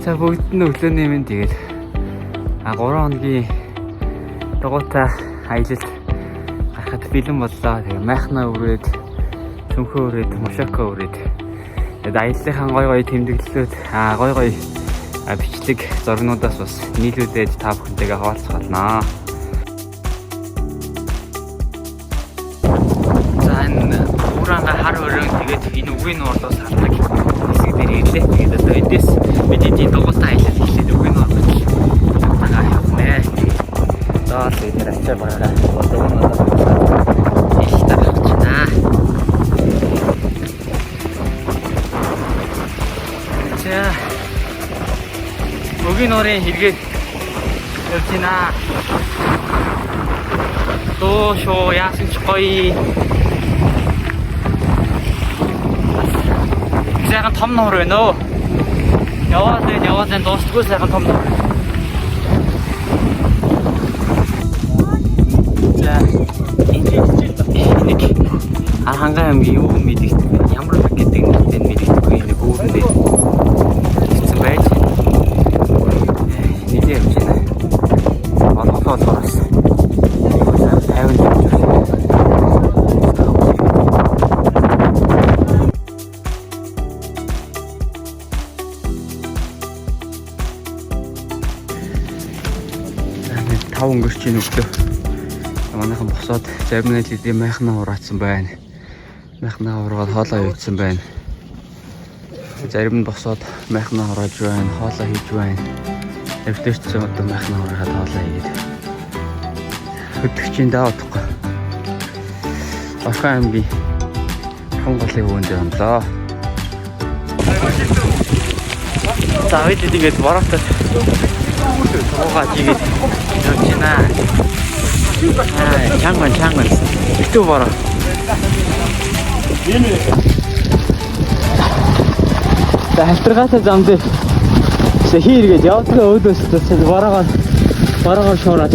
За бүгд нь өглөөний минь тэгээд 3 хоногийн дугуйтай аялалд гарахад бэлэн боллоо. Тэгээд майхнаа өрөөд, цүнхөө өрөөд, мошоко өрөөд. Тэгээд аяллахын гой тэмдэглэлүүд гой бичлэг зургнуудаас бас нийлүүлээд та бүхэнтэйгээ хуваалцах болно. За энэ уранга хар өрөөнд тэгээд энэ үгийн нуурлаас хардаг хэсэг дээр ирлээ. Тэгээд одоо эдээс бидний дугуйтай аялал эхлээд үгийн нуурлаас тагаа явнаа. За тэгээд ачаа багаараа дугуйнаас их тарахчнаа. За үгийн нуурын хэрэгэд явж байна. Тоо шоо яасан ч гоё. Сайхан том нуур байна оо. Яваад дуустгүй сайхан том нуур. За энийг Аранга аймгийн юу мэдэгдэх ямар гэдэг нэртэй мэдэгдэхгүй энэ гүүрэндээ хэвчсэн байж нийлээ явж байна. Болохоос тайван явж байна. Тав өнгөрч ийн өглөө. Манайхан босоод зарим нь л майхнаа ураацсан байна. Майхнаа ураад хоолоо хийсэн байна. Зарим нь босоод майхнаа урааж байна, хоолоо хийж байна. Өвдөж ч одоо майхнаа ураад хоолоо хийгээд. Хөдөгчийн даавдахгүй. Орхон аймгийн Хонголын хөвөнд явлаа. За бид тэгээд бороотой суугаад игээд явж байна. Чанган. Итүү бороо. За халтаргаатай зам дээр хийргээд явдлаа өөдөөс бороогоор шуураад.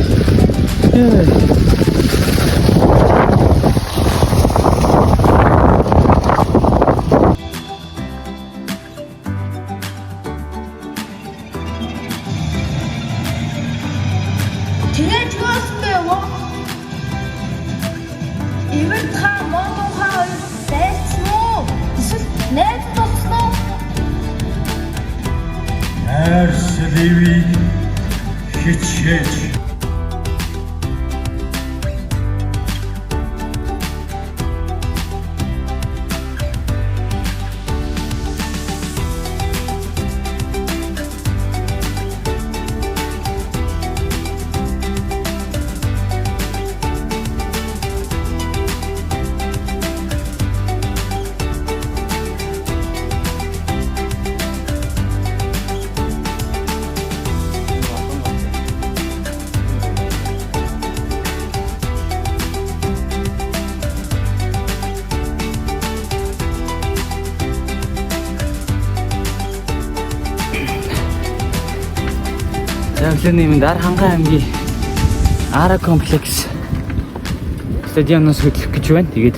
Тэгэж гоосноо юу? Эвэр та Монгол байсан уу? Эсвэл найз болсон уу? Арсливийг хичээж Өглөөний минь Аранга аймгийн Ара комплекс стадионоос хөдлөх гэж байна. Тэгээд